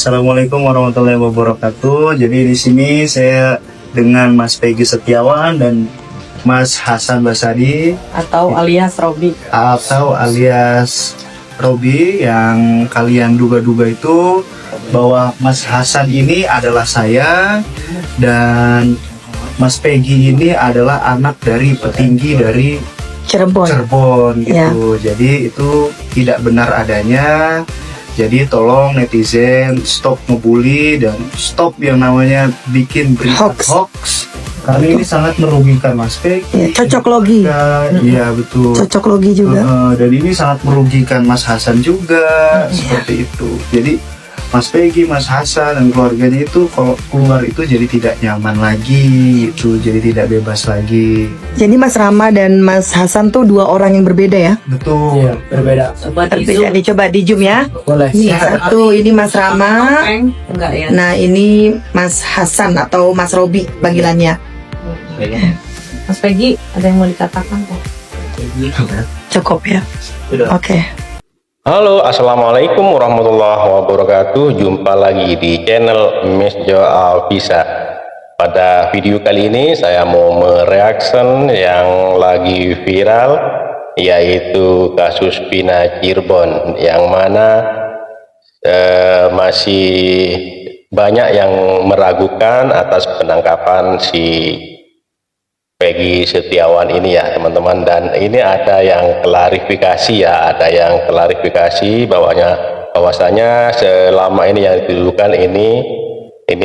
Assalamualaikum warahmatullahi wabarakatuh. Jadi di sini saya dengan Mas Peggy Setiawan dan Mas Hasan Basadi atau alias Robi yang kalian duga-duga itu bahwa Mas Hasan ini adalah saya dan Mas Peggy ini adalah anak dari petinggi dari Cirebon gitu. Ya. Jadi itu tidak benar adanya. Jadi tolong netizen stop ngebully dan stop yang namanya bikin berita hoax. Karena ini sangat merugikan Mas Peggy. Ya, cocok logi. Iya betul. Cocok logi juga. Dan ini sangat merugikan Mas Hasan juga seperti itu. Jadi Mas Peggy, Mas Hasan dan keluarganya itu kalau keluar itu jadi tidak nyaman lagi, itu jadi tidak bebas lagi. Jadi Mas Rama dan Mas Hasan tuh dua orang yang berbeda ya? Betul. Iya, berbeda. Berbeda. Nih coba di zoom ya. Boleh. Nih satu ini Mas Rama. Enggak ya. Nah ini Mas Hasan atau Mas Robi panggilannya. Mas Peggy, ada yang mau dikatakan kok? Cukup ya. Oke. Halo, assalamualaikum warahmatullahi wabarakatuh. Jumpa lagi di channel Mesjo Alvisa. Pada video kali ini saya mau mereaction yang lagi viral, yaitu kasus Vina Cirebon, yang mana masih banyak yang meragukan atas penangkapan si Peggy Setiawan ini ya teman-teman. Dan ini ada yang klarifikasi ya, ada yang klarifikasi bahwasanya selama ini yang dituduhkan ini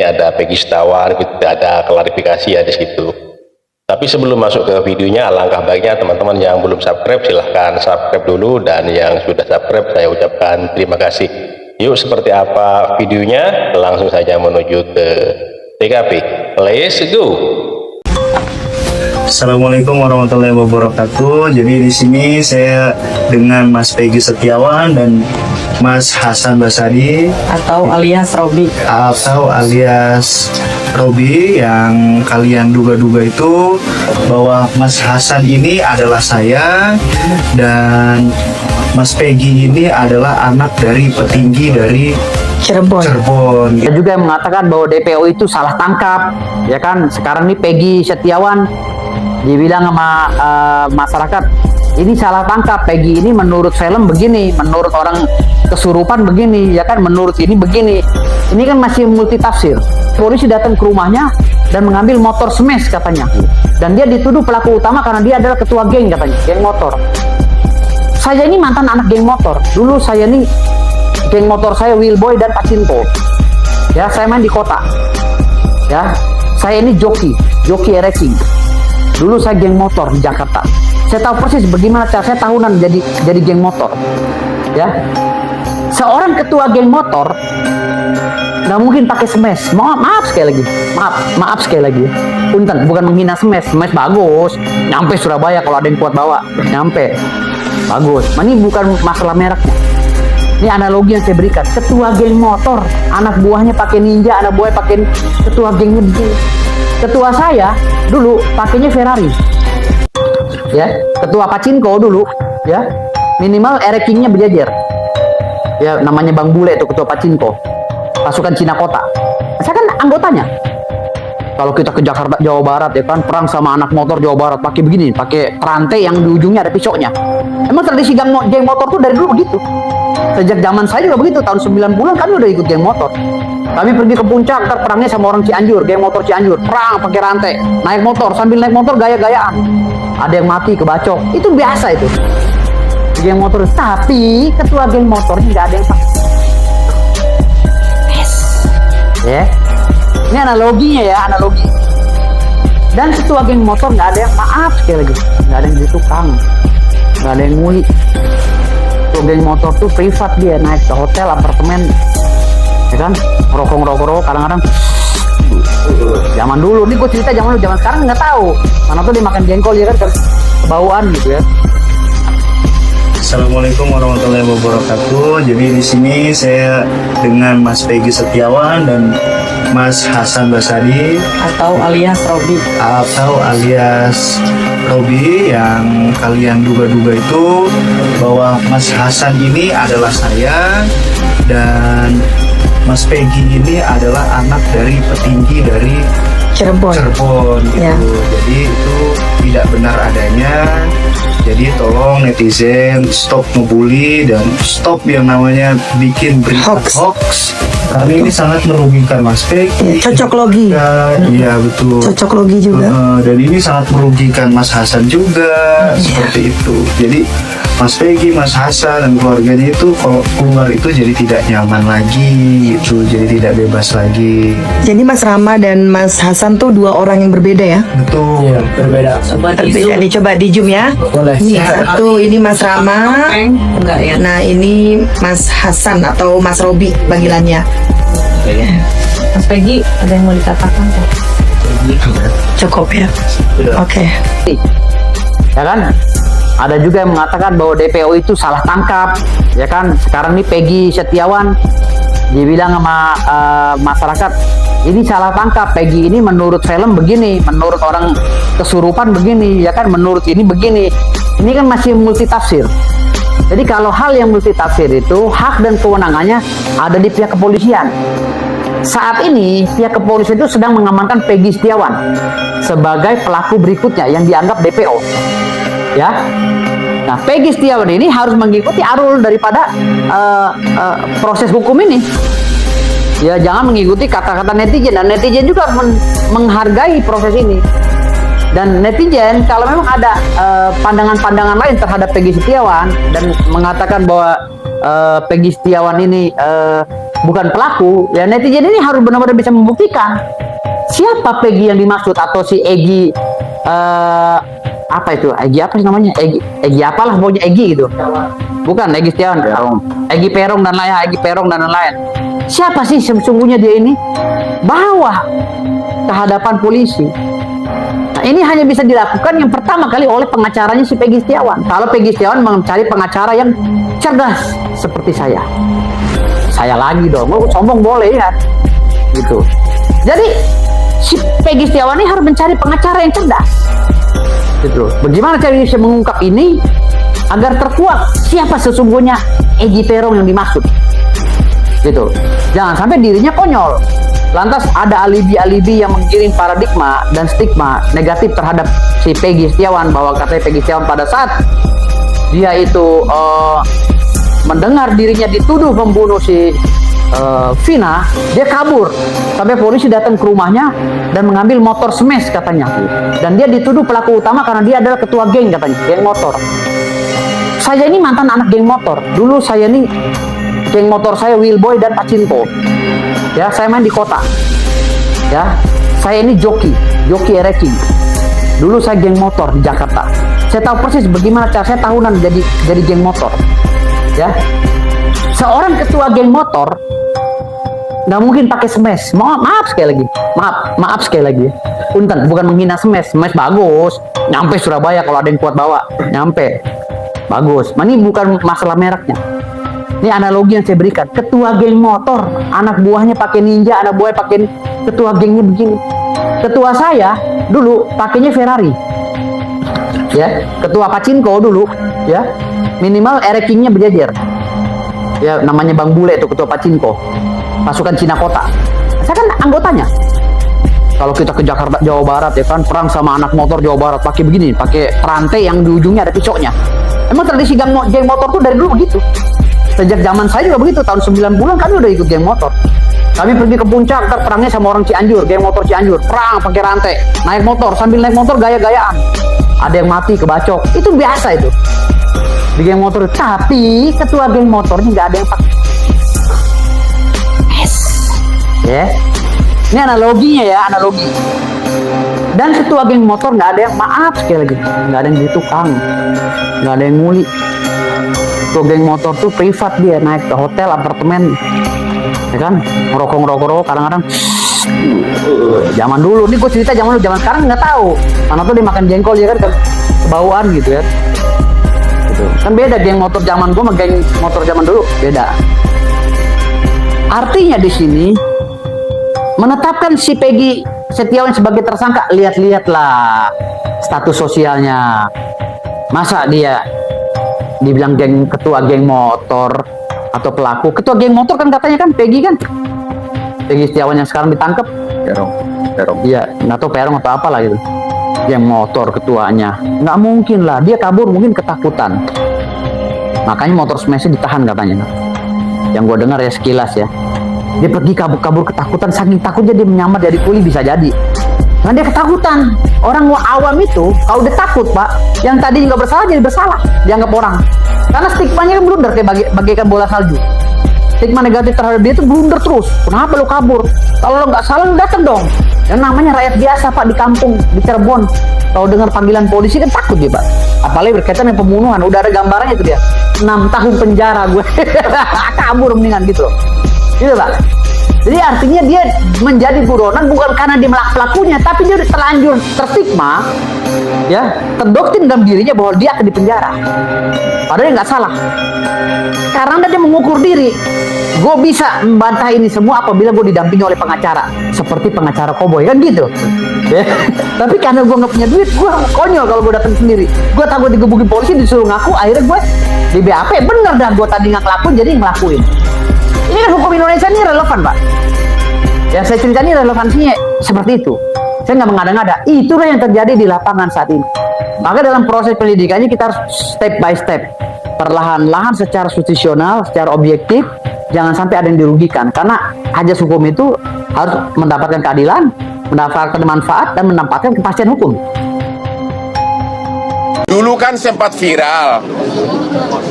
ada Peggy Setiawan, ada klarifikasi ya di situ. Tapi sebelum masuk ke videonya, alangkah baiknya teman-teman yang belum subscribe silahkan subscribe dulu, dan yang sudah subscribe saya ucapkan terima kasih. Yuk, seperti apa videonya, langsung saja menuju ke TKP. Let's go. Assalamualaikum warahmatullahi wabarakatuh. Jadi di sini saya dengan Mas Peggy Setiawan dan Mas Hasan Basadi Atau alias Robi yang kalian duga-duga itu bahwa Mas Hasan ini adalah saya dan Mas Peggy ini adalah anak dari petinggi dari Cirebon. Ada juga yang mengatakan bahwa DPO itu salah tangkap, ya kan? Sekarang nih Peggy Setiawan dibilang sama masyarakat ini salah tangkap. Peggy ini menurut film begini, menurut orang kesurupan begini, ya kan? Menurut ini begini. Ini kan masih multi tafsir. Polisi datang ke rumahnya dan mengambil motor smash katanya, dan dia dituduh pelaku utama karena dia adalah ketua geng katanya, geng motor. Saya ini mantan anak geng motor. Dulu saya ini geng motor saya Wheelboy dan Pacinko. Ya, saya main di kota. Ya, saya ini joki racing. Dulu saya geng motor di Jakarta. Saya tahu persis bagaimana cara saya tahunan jadi geng motor. Ya, seorang ketua geng motor nggak mungkin pakai smash. Maaf sekali lagi. Maaf sekali lagi. Punten, bukan menghina smash. Smash bagus. Nyampe Surabaya kalau ada yang kuat bawa. Nyampe. Bagus. Ini bukan masalah mereknya. Ini analogi yang saya berikan. Ketua geng motor, anak buahnya pakai ninja, anak buahnya pakai ketua gengnya begini. Ketua saya dulu pakainya Ferrari. Ya, ketua Pacinko dulu, ya. Minimal erekingnya berjajar. Ya, namanya Bang Bule itu ketua Pacinko. Pasukan Cina Kota. Saya kan anggotanya. Kalau kita ke Jakarta, Jawa Barat ya kan, perang sama anak motor Jawa Barat pakai begini, pakai rantai yang di ujungnya ada pisaunya. Emang tradisi geng motor tuh dari dulu begitu. Sejak zaman saya juga begitu, tahun 90-an kami udah ikut geng motor. Kami pergi ke puncak, ntar perangnya sama orang Cianjur, geng motor Cianjur, perang pakai rantai, naik motor, sambil naik motor gaya-gayaan. Ada yang mati kebacok, itu biasa itu. Geng motor, tapi ketua geng motor nggak ada yang pakai. Yes. Ya. Ini analoginya ya, analogi. Dan ketua geng motor nggak ada yang, maaf sekali lagi, nggak ada yang jadi tukang, nggak ada yang nguli. Ketua geng motor tuh privat, dia naik ke hotel, apartemen, ya kan, ngerokok kadang-kadang. Zaman dulu, nih gue cerita zaman dulu, zaman sekarang nggak tahu. Mana tuh dia makan jengkol ya kan, kebauan gitu ya. Assalamualaikum warahmatullahi wabarakatuh. Jadi di sini saya dengan Mas Peggy Setiawan dan Mas Hasan Basadi Atau alias Robi yang kalian duga-duga itu bahwa Mas Hasan ini adalah saya dan Mas Peggy ini adalah anak dari petinggi dari Cirebon. Cirebon gitu. Ya. Jadi itu tidak benar adanya. Jadi tolong netizen stop ngebully dan stop yang namanya bikin berita Hoax. hoax. Karena ini sangat merugikan Mas Peggy. Ya, cocok logi. Iya betul. Cocok logi juga. Dan ini sangat merugikan Mas Hasan juga seperti itu. Jadi Mas Peggy, Mas Hasan dan keluarganya itu kalau keluar itu jadi tidak nyaman lagi gitu, jadi tidak bebas lagi. Jadi Mas Rama dan Mas Hasan tuh dua orang yang berbeda ya? Betul. Berbeda. Berbeda nih, coba di zoom ya. Boleh. Nih, satu ini Mas Rama. Enggak ya. Nah ini Mas Hasan atau Mas Robi panggilannya. Mas Peggy, ada yang mau dikatakan kok? Cukup ya. Oke. Ya kan? Ada juga yang mengatakan bahwa DPO itu salah tangkap, ya kan? Sekarang nih Peggy Setiawan dibilang sama masyarakat ini salah tangkap. Peggy ini menurut film begini, menurut orang kesurupan begini, ya kan? Menurut ini begini. Ini kan masih multitafsir. Jadi kalau hal yang multitafsir itu hak dan kewenangannya ada di pihak kepolisian. Saat ini pihak kepolisian itu sedang mengamankan Peggy Setiawan sebagai pelaku berikutnya yang dianggap DPO. Ya, nah Peggy Setiawan ini harus mengikuti alur daripada proses hukum ini. Ya jangan mengikuti kata-kata netizen, dan netizen juga menghargai proses ini. Dan netizen kalau memang ada pandangan-pandangan lain terhadap Peggy Setiawan dan mengatakan bahwa Peggy Setiawan ini bukan pelaku, ya netizen ini harus benar-benar bisa membuktikan siapa Peggy yang dimaksud atau si Egy apa itu Egy apa sih namanya Egy apalah pokoknya Egy gitu, bukan Egy Setiawan, Egy Perong dan lain Egy Perong dan lain. Siapa sih sesungguhnya dia ini? Bawa ke hadapan polisi. Nah ini hanya bisa dilakukan yang pertama kali oleh pengacaranya si Peggy Setiawan. Kalau Peggy Setiawan mencari pengacara yang cerdas seperti saya lagi dong, sombong boleh ya, gitu. Jadi si Peggy Setiawan ini harus mencari pengacara yang cerdas. Gitu. Bagaimana cara bisa mengungkap ini agar terkuak siapa sesungguhnya Egy Perong yang dimaksud? Gitu. Jangan sampai dirinya konyol. Lantas ada alibi-alibi yang menggiring paradigma dan stigma negatif terhadap si Peggy Setiawan, bahwa katanya Peggy Setiawan pada saat dia itu mendengar dirinya dituduh membunuh si Vina, dia kabur sampai polisi datang ke rumahnya dan mengambil motor smash katanya, dan dia dituduh pelaku utama karena dia adalah ketua geng katanya, geng motor. Saya ini mantan anak geng motor, dulu saya ini geng motor saya Wheelboy dan Pacinko, ya saya main di kota, ya saya ini joki ereking, dulu saya geng motor di Jakarta, saya tahu persis bagaimana cara saya tahunan jadi geng motor, ya. Seorang ketua geng motor nggak mungkin pakai smash. Maaf sekali lagi. Maaf sekali lagi. Punten, bukan menghina smash. Smash bagus. Nyampe Surabaya kalau ada yang kuat bawa. Nyampe. Bagus. Ini bukan masalah mereknya. Ini analogi yang saya berikan. Ketua geng motor, anak buahnya pakai ninja, anak buahnya pakai ketua gengnya begini. Ketua saya dulu pakainya Ferrari. Ya, ketua Pacinko dulu, ya. Minimal erekingnya berjejer. Ya namanya Bang Bule itu ketua Pacinko, pasukan Cina Kota. Saya kan anggotanya. Kalau kita ke Jakarta Jawa Barat ya kan, perang sama anak motor Jawa Barat pakai begini, pakai rantai yang di ujungnya ada pisaunya. Emang tradisi geng motor tuh dari dulu begitu. Sejak zaman saya juga begitu, tahun 90-an kami udah ikut geng motor. Kami pergi ke puncak, ntar perangnya sama orang Cianjur, geng motor Cianjur, perang pakai rantai, naik motor, sambil naik motor gaya-gayaan. Ada yang mati kebacok, itu biasa itu di geng motor. Tapi ketua geng motornya nggak ada yang pakai. Ya, ini analoginya ya, analogi. Dan ketua geng motor nggak ada yang, maaf sekali lagi, nggak ada yang jadi tukang, nggak ada yang nguli. Ketua geng motor tuh privat, dia naik ke hotel, apartemen, ya kan, ngerokok kadang-kadang. Zaman dulu, ini gue cerita zaman dulu, zaman sekarang nggak tahu. Karena tuh dia makan jengkol ya kan, kebauan gitu ya. Kan beda geng motor zaman gue sama geng motor zaman dulu, beda. Artinya di sini menetapkan si Peggy Setiawan sebagai tersangka, lihat-lihatlah status sosialnya. Masa dia dibilang ketua geng motor atau pelaku? Ketua geng motor kan katanya kan Peggy kan Peggy Setiawan yang sekarang ditangkap. Perong. Iya, nggak tahu Perong atau apalah gitu. Yang motor ketuanya. Nggak mungkin lah, dia kabur mungkin ketakutan. Makanya motor smash ditahan katanya. Yang gue dengar ya sekilas ya. Dia pergi kabur-kabur ketakutan, saking takutnya dia menyamar jadi kuli bisa jadi. Nah dia ketakutan. Orang awam itu kalau udah takut pak, yang tadi nggak bersalah jadi bersalah, dianggap orang. Karena stigmanya kan blunder kayak bagaikan bola salju. Stigma negatif terhadap dia itu blunder terus. Kenapa lu kabur? Kalau lo nggak salah lu datang dong. Yang namanya rakyat biasa pak di kampung di Cirebon. Kalau dengar panggilan polisi kan takut dia pak. Apalagi berkaitan dengan pembunuhan. Udah ada gambarnya itu dia. 6 tahun penjara gue. Kabur mendingan gitu loh. Gitu pak. Jadi artinya dia menjadi buronan bukan karena dia pelakunya, tapi dia udah terlanjur terstigma, ya, terdoktrin dalam dirinya bahwa dia akan dipenjara. Padahal nggak salah. Karena dia mengukur diri, gue bisa membantah ini semua apabila gue didampingi oleh pengacara, seperti pengacara koboi kan gitu. Ya. Tapi karena gue nggak punya duit, gue konyol kalau gue datang sendiri. Gue takut digebukin polisi, disuruh ngaku, akhirnya gue di BAP. Bener dah, gue tadi nggak ngelakuin, jadi ngelakuin. Ini kan hukum Indonesia ini relevan pak. Yang saya cerita ini relevansinya seperti itu. Saya nggak mengada-ngada. Itulah yang terjadi di lapangan saat ini. Maka dalam proses pendidikannya kita harus step by step, perlahan-lahan secara institusional, secara objektif. Jangan sampai ada yang dirugikan. Karena ajas hukum itu harus mendapatkan keadilan, mendapatkan manfaat, dan mendapatkan kepastian hukum. Dulu kan sempat viral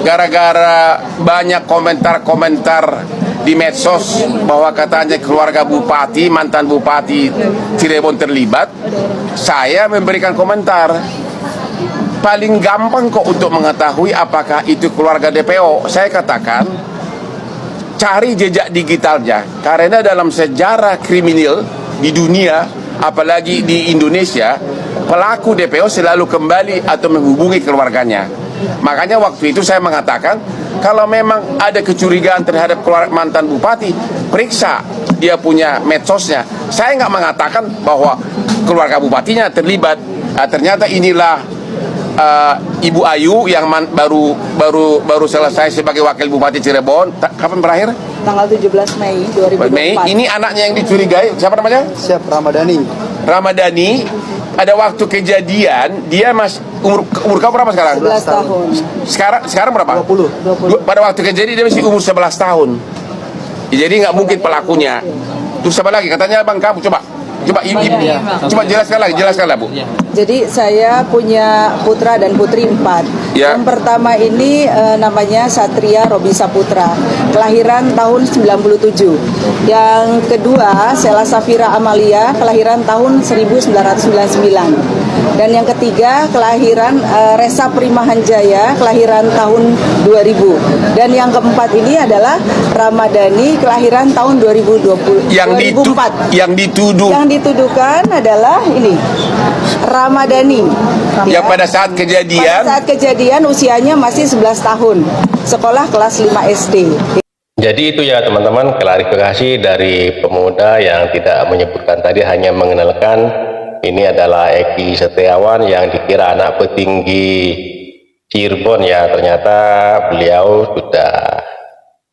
gara-gara banyak komentar-komentar di medsos bahwa katanya keluarga bupati, mantan bupati Cirebon terlibat. Saya memberikan komentar. Paling gampang kok untuk mengetahui apakah itu keluarga DPO. Saya katakan cari jejak digitalnya. Karena dalam sejarah kriminal di dunia, apalagi di Indonesia, pelaku DPO selalu kembali atau menghubungi keluarganya. Makanya waktu itu saya mengatakan, kalau memang ada kecurigaan terhadap mantan bupati, periksa dia punya medsosnya. Saya nggak mengatakan bahwa keluarga bupatinya terlibat. Nah, ternyata inilah Ibu Ayu yang baru selesai sebagai wakil bupati Cirebon. Kapan berakhir? Tanggal 17 Mei 2024. Ini anaknya yang dicurigai. Siapa namanya? Siap, Ramadhani. Ramadhani. Pada waktu kejadian dia umur kamu berapa sekarang? 11 tahun. Sekarang berapa? 20. Pada waktu kejadian dia masih umur 11 tahun. Jadi nggak mungkin pelakunya. Terus apa lagi? Katanya bang kamu coba jelaskan lagi Bu. Jadi saya punya putra dan putri 4. Ya. Yang pertama ini namanya Satria Robi Saputra, kelahiran tahun 97. Yang kedua Sela Safira Amalia, kelahiran tahun 1999. Dan yang ketiga kelahiran Resa Primahanjaya, kelahiran tahun 2000. Dan yang keempat ini adalah Ramadhani, kelahiran tahun 2004. Yang dituduhkan adalah ini Ramadhani yang pada saat kejadian usianya masih 11 tahun, sekolah kelas 5 SD. Jadi itu ya teman-teman, klarifikasi dari pemuda yang tidak menyebutkan tadi, hanya mengenalkan ini adalah Eki Setiawan yang dikira anak petinggi Cirebon ya. Ternyata beliau sudah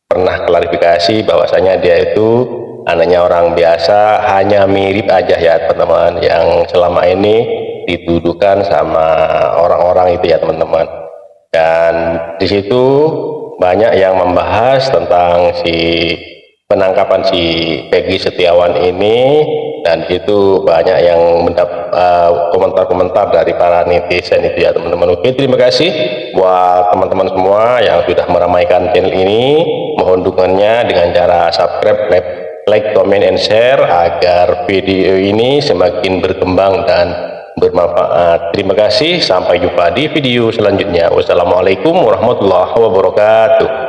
pernah klarifikasi bahwasanya dia itu anaknya orang biasa, hanya mirip aja ya teman-teman, yang selama ini dituduhkan sama orang-orang itu ya teman-teman. Dan di situ banyak yang membahas tentang penangkapan si Peggy Setiawan ini, dan itu banyak yang mendapat komentar-komentar dari para netizen itu ya teman-teman. Oke, terima kasih buat teman-teman semua yang sudah meramaikan channel ini. Mohon dukungannya dengan cara subscribe, like, comment, and share agar video ini semakin berkembang dan bermanfaat. Terima kasih, sampai jumpa di video selanjutnya. Wassalamualaikum warahmatullahi wabarakatuh.